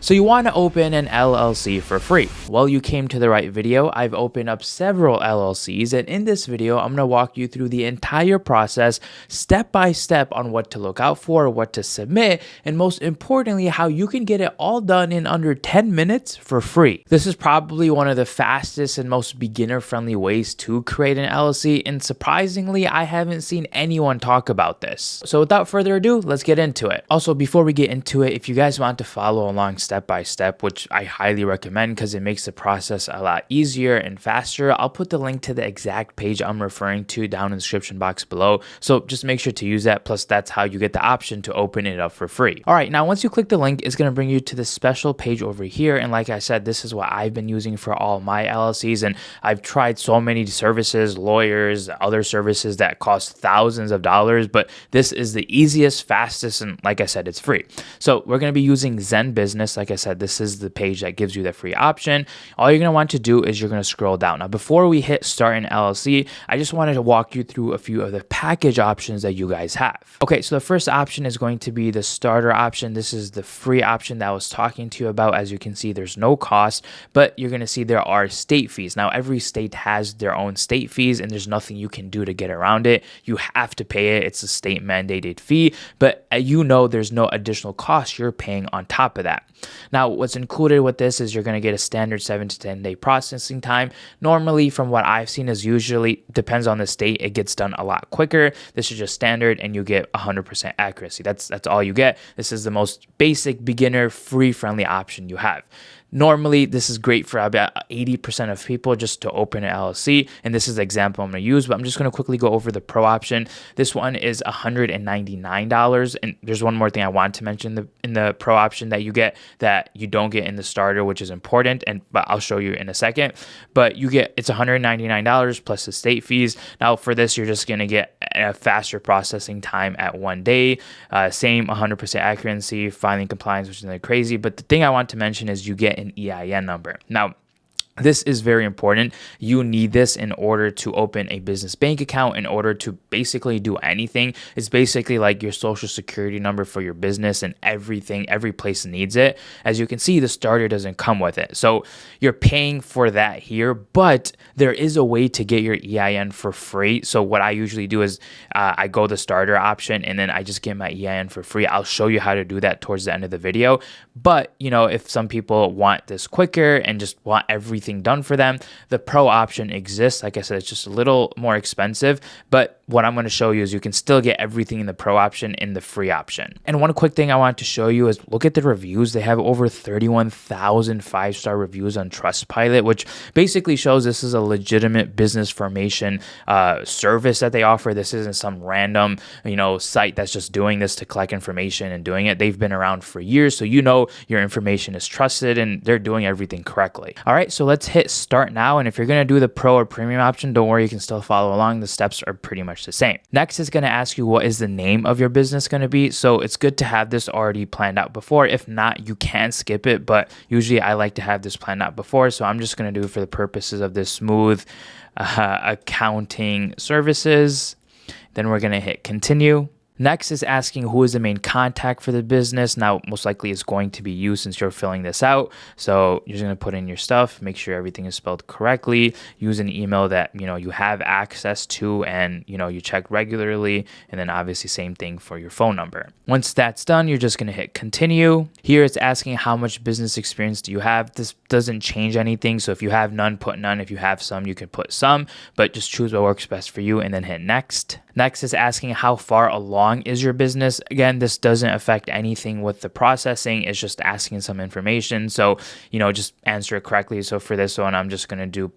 So you want to open an LLC for free. Well, you came to the right video. I've opened up several LLCs, and in this video, I'm going to walk you through the entire process step by step on what to look out for, what to submit, and most importantly, how you can get it all done in under 10 minutes for free. This is probably one of the fastest and most beginner-friendly ways to create an LLC, and surprisingly, I haven't seen anyone talk about this. So without further ado, let's get into it. Also, before we get into it, if you guys want to follow along step by step, which I highly recommend because it makes the process a lot easier and faster, I'll put the link to the exact page I'm referring to down in the description box below. So just make sure to use that. Plus, that's how you get the option to open it up for free. All right, now once you click the link, it's going to bring you to this special page over here. And like I said, this is what I've been using for all my LLCs. And I've tried so many services, lawyers, other services that cost thousands of dollars, but this is the easiest, fastest, and like I said, it's free. So we're going to be using Zen Business. Like I said, this is the page that gives you the free option. All you're going to want to do is you're going to scroll down. Now, before we hit start an LLC, I just wanted to walk you through a few of the package options that you guys have. Okay, so the first option is going to be the starter option. This is the free option that I was talking to you about. As you can see, there's no cost, but you're going to see there are state fees. Now, every state has their own state fees, and there's nothing you can do to get around it. You have to pay it. It's a state mandated fee, but you know there's no additional cost you're paying on top of that. Now, what's included with this is you're going to get a standard 7 to 10 day processing time. Normally, from what I've seen, is usually, depends on the state, it gets done a lot quicker. This is just standard, and you get 100% accuracy. That's all you get. This is the most basic, beginner, free-friendly option you have. Normally, this is great for about 80% of people just to open an LLC, and this is the example I'm going to use, but I'm just going to quickly go over the pro option. This one is $199, and there's one more thing I want to mention in the pro option that you get that you don't get in the starter, which is important, but I'll show you in a second. But it's $199 plus the state fees. Now, for this, you're just going to get a faster processing time at 1 day, same 100% accuracy, filing compliance, which is not crazy. But the thing I want to mention is you get an EIN number. Now, this is very important. You need this in order to open a business bank account, in order to basically do anything. It's basically like your social security number for your business, and everything, every place needs it. As you can see, the starter doesn't come with it. So you're paying for that here, but there is a way to get your EIN for free. So what I usually do is I go the starter option, and then I just get my EIN for free. I'll show you how to do that towards the end of the video. But, you know, if some people want this quicker and just want everything done for them, the pro option exists. Like I said, it's just a little more expensive, but what I'm going to show you is you can still get everything in the pro option in the free option. And one quick thing I want to show you is look at the reviews. They have over 31,000 5-star reviews on Trustpilot, which basically shows this is a legitimate business formation service that they offer. This isn't some random, site that's just doing this to collect information and doing it. They've been around for years, so you know your information is trusted and they're doing everything correctly. All right, so let's hit start now. And if you're going to do the pro or premium option, don't worry, you can still follow along. The steps are pretty much the same. Next is going to ask you what is the name of your business going to be. So it's good to have this already planned out before. If not, you can skip it, but usually I like to have this planned out before. So I'm just going to do it for the purposes of this smooth accounting services. Then we're going to hit continue. Next is asking who is the main contact for the business. Now, most likely it's going to be you since you're filling this out. So you're just going to put in your stuff, make sure everything is spelled correctly, use an email that, you have access to and, you check regularly. And then obviously same thing for your phone number. Once that's done, you're just going to hit continue. Here it's asking how much business experience do you have. This doesn't change anything. So if you have none, put none. If you have some, you can put some, but just choose what works best for you and then hit next. Next is asking how far along is your business. Again, this doesn't affect anything with the processing. It's just asking some information. So, just answer it correctly. So for this one, I'm just going to do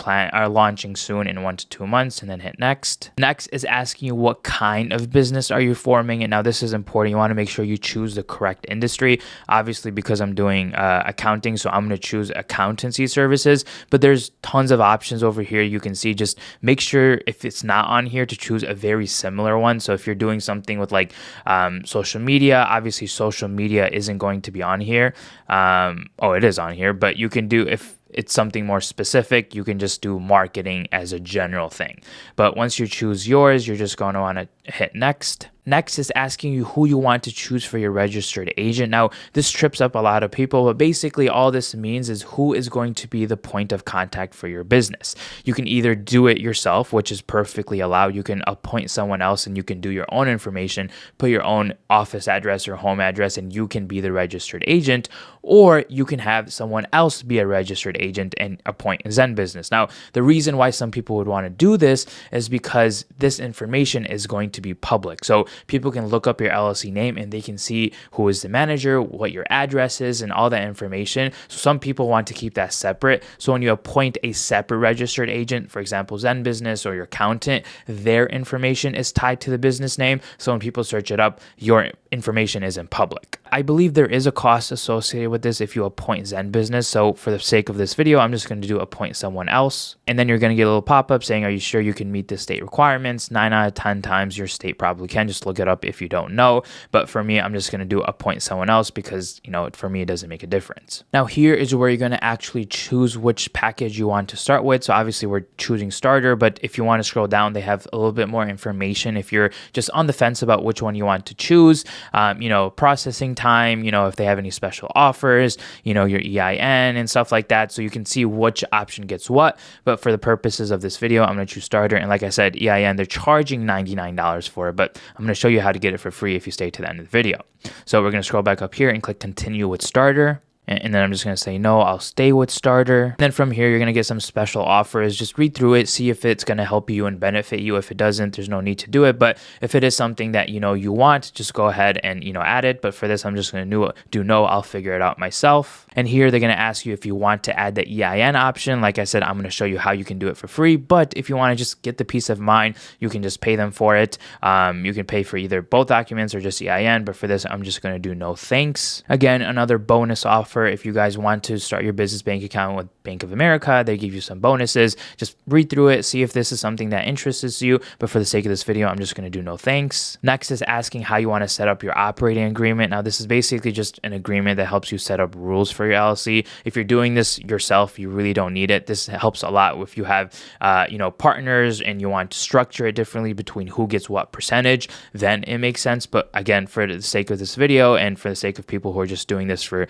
launching soon in 1 to 2 months and then hit next. Next is asking you what kind of business are you forming. And now this is important. You want to make sure you choose the correct industry. Obviously, because I'm doing accounting, so I'm going to choose accountancy services, but there's tons of options over here. You can see, just make sure if it's not on here to choose a very similar one. So if you're doing something with like social media, obviously social media isn't going to be on here. It is on here, but you can do, if it's something more specific, you can just do marketing as a general thing. But once you choose yours, you're just going to want to hit next. Next is asking you who you want to choose for your registered agent. Now, this trips up a lot of people, but basically all this means is who is going to be the point of contact for your business. You can either do it yourself, which is perfectly allowed. You can appoint someone else and you can do your own information, put your own office address or home address, and you can be the registered agent, or you can have someone else be a registered agent and appoint Zen Business. Now, the reason why some people would want to do this is because this information is going to be public. So people can look up your LLC name and they can see who is the manager, what your address is, and all that information. So some people want to keep that separate. So when you appoint a separate registered agent, for example, Zen Business or your accountant, their information is tied to the business name. So when people search it up, your information isn't public. I believe there is a cost associated with this if you appoint Zen Business. So for the sake of this video, I'm just going to do appoint someone else. And then you're going to get a little pop-up saying, are you sure you can meet the state requirements? 9 out of 10 times your state probably can. Just look it up if you don't know. But for me, I'm just going to do appoint someone else because, for me, it doesn't make a difference. Now here is where you're going to actually choose which package you want to start with. So obviously we're choosing starter, but if you want to scroll down, they have a little bit more information. If you're just on the fence about which one you want to choose, processing time, if they have any special offers, your EIN and stuff like that. So you can see which option gets what. But for the purposes of this video, I'm going to choose starter. And like I said, EIN, they're charging $99 for it, but I'm going to show you how to get it for free if you stay to the end of the video. So we're going to scroll back up here and click continue with starter. And then I'm just going to say, no, I'll stay with starter. And then from here, you're going to get some special offers. Just read through it, see if it's going to help you and benefit you. If it doesn't, there's no need to do it. But if it is something that, you want, just go ahead and, add it. But for this, I'm just going to do no, I'll figure it out myself. And here they're going to ask you if you want to add the EIN option. Like I said, I'm going to show you how you can do it for free. But if you want to just get the peace of mind, you can just pay them for it. You can pay for either both documents or just EIN. But for this, I'm just going to do no thanks. Again, another bonus offer. If you guys want to start your business bank account with Bank of America, they give you some bonuses. Just read through it, see if this is something that interests you. But for the sake of this video, I'm just going to do no thanks. Next is asking how you want to set up your operating agreement. Now, this is basically just an agreement that helps you set up rules for your LLC. If you're doing this yourself, you really don't need it. This helps a lot if you have, partners and you want to structure it differently between who gets what percentage, then it makes sense. But again, for the sake of this video and for the sake of people who are just doing this for,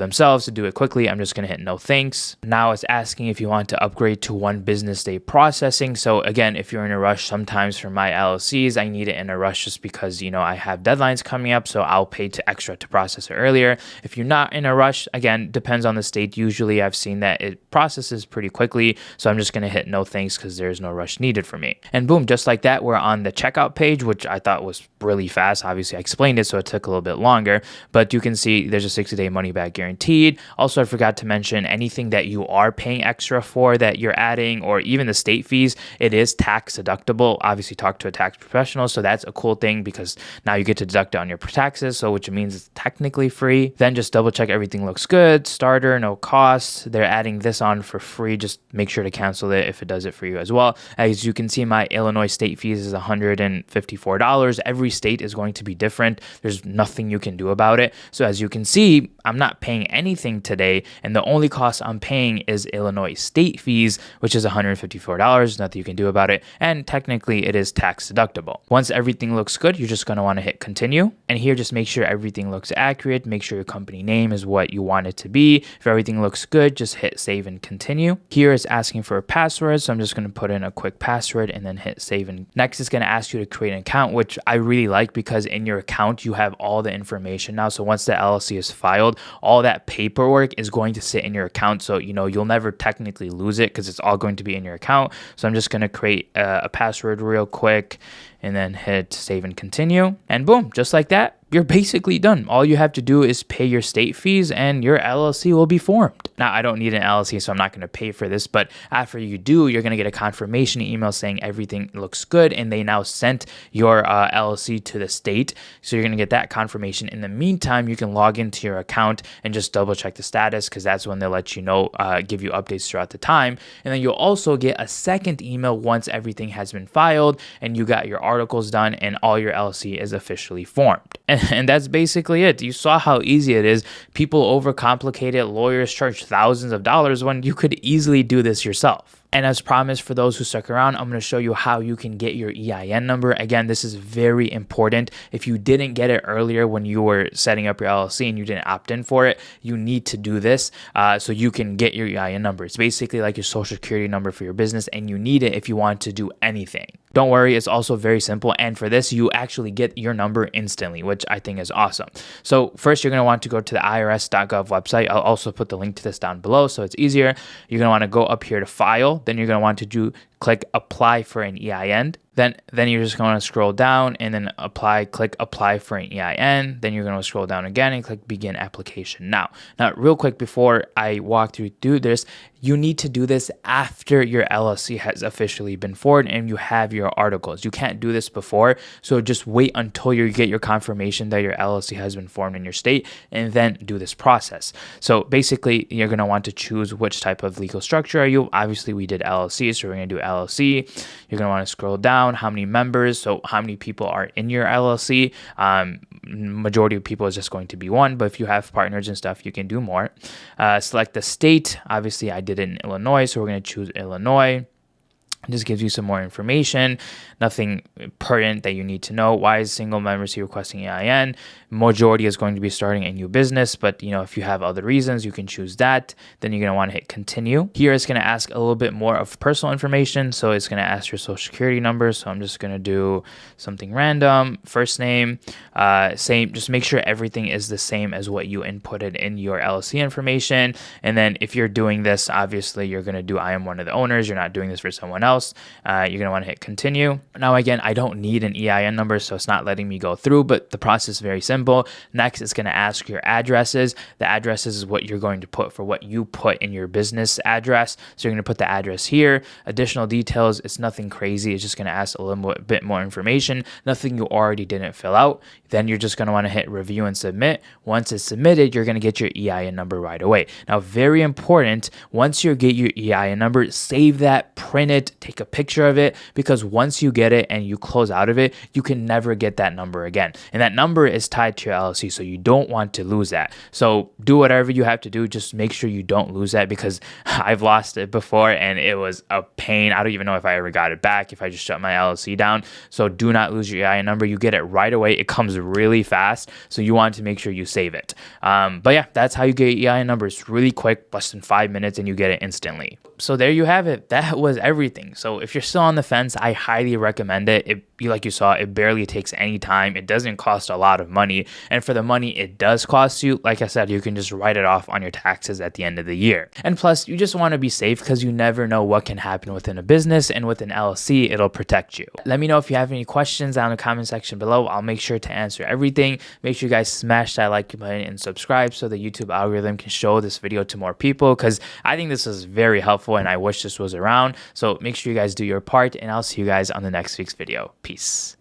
themselves to do it quickly, I'm just going to hit no thanks. Now it's asking if you want to upgrade to 1 business day processing. So again, if you're in a rush, sometimes for my LLCs, I need it in a rush just because, I have deadlines coming up. So I'll pay extra to process it earlier. If you're not in a rush, again, depends on the state. Usually I've seen that it processes pretty quickly. So I'm just going to hit no thanks because there's no rush needed for me. And boom, just like that, we're on the checkout page, which I thought was really fast. Obviously I explained it, so it took a little bit longer, but you can see there's a 60-day money back guaranteed. Also, I forgot to mention anything that you are paying extra for that you're adding, or even the state fees, it is tax deductible. Obviously talk to a tax professional. So that's a cool thing because now you get to deduct it on your taxes. So which means it's technically free. Then just double check everything looks good. Starter, no cost. They're adding this on for free. Just make sure to cancel it if it does it for you as well. As you can see, my Illinois state fees is $154. Every state is going to be different. There's nothing you can do about it. So as you can see, I'm not paying anything today, and the only cost I'm paying is Illinois state fees, which is $154. Nothing you can do about it, and technically it is tax deductible. Once everything looks good, you're just going to want to hit continue, and here just make sure everything looks accurate. Make sure your company name is what you want it to be. If everything looks good, just hit save and continue. Here it's asking for a password, so I'm just going to put in a quick password and then hit save. And next it's going to ask you to create an account, which I really like because in your account you have all the information now. So once the LLC is filed, all that paperwork is going to sit in your account. So, you'll never technically lose it because it's all going to be in your account. So I'm just going to create a password real quick and then hit save and continue. And boom, just like that, you're basically done. All you have to do is pay your state fees and your LLC will be formed. Now, I don't need an LLC, so I'm not going to pay for this, but after you do, you're going to get a confirmation email saying everything looks good, and they now sent your LLC to the state. So you're going to get that confirmation. In the meantime, you can log into your account and just double check the status because that's when they'll let you know, give you updates throughout the time. And then you'll also get a second email once everything has been filed and you got your articles done and all your LLC is officially formed. And that's basically it. You saw how easy it is. People overcomplicate it. Lawyers charge thousands of dollars when you could easily do this yourself. And as promised, for those who stuck around, I'm going to show you how you can get your EIN number. Again, this is very important. If you didn't get it earlier when you were setting up your LLC and you didn't opt in for it, you need to do this so you can get your EIN number. It's basically like your social security number for your business, and you need it if you want to do anything. Don't worry, it's also very simple. And for this, you actually get your number instantly, which I think is awesome. So first, you're going to want to go to the irs.gov website. I'll also put the link to this down below so it's easier. You're going to want to go up here to file. Then you're going to want to click apply for an EIN. Then you're just going to scroll down and then click apply for an EIN. Then you're going to scroll down again and click begin application. Now real quick before I walk through this, you need to do this after your LLC has officially been formed and you have your articles. You can't do this before. So just wait until you get your confirmation that your LLC has been formed in your state and then do this process. So basically, you're going to want to choose which type of legal structure are you. Obviously, we did LLC, so we're going to do LLC. You're going to want to scroll down, how many members, so how many people are in your LLC. Majority of people is just going to be one, but if you have partners and stuff, you can do more. Select the state. Obviously, I did it in Illinois, so we're going to choose Illinois. This gives you some more information, nothing pertinent that you need to know. Why is single member requesting EIN? Majority is going to be starting a new business, but if you have other reasons, you can choose that. Then you're going to want to hit continue. Here it's going to ask a little bit more of personal information. So it's going to ask your social security number. So I'm just going to do something random, first name, same, just make sure everything is the same as what you inputted in your LLC information. And then if you're doing this, obviously you're going to do, I am one of the owners. You're not doing this for someone else. You're going to want to hit continue. Now, again, I don't need an EIN number, so it's not letting me go through, but the process is very simple. Next, it's going to ask your addresses. The addresses is what you're going to put for what you put in your business address. So you're going to put the address here. Additional details, it's nothing crazy. It's just going to ask a little bit more information, nothing you already didn't fill out. Then you're just going to want to hit review and submit. Once it's submitted, you're going to get your EIN number right away. Now, very important, once you get your EIN number, save that, print it, take a picture of it, because once you get it and you close out of it, you can never get that number again. And that number is tied to your LLC, so you don't want to lose that. So do whatever you have to do, just make sure you don't lose that, because I've lost it before and it was a pain. I don't even know if I ever got it back if I just shut my LLC down. So do not lose your EIN number. You get it right away. It comes really fast, so you want to make sure you save it. But yeah, that's how you get your EIN number. It's really quick, less than 5 minutes, and you get it instantly. So there you have it. That was everything. So if you're still on the fence, I highly recommend it. Like you saw, it barely takes any time. It doesn't cost a lot of money. And for the money it does cost you, like I said, you can just write it off on your taxes at the end of the year. And plus, you just want to be safe because you never know what can happen within a business, and with an LLC, it'll protect you. Let me know if you have any questions down in the comment section below. I'll make sure to answer everything. Make sure you guys smash that like button and subscribe so the YouTube algorithm can show this video to more people, because I think this is very helpful and I wish this was around. So make sure you guys do your part, and I'll see you guys on the next week's video. Peace.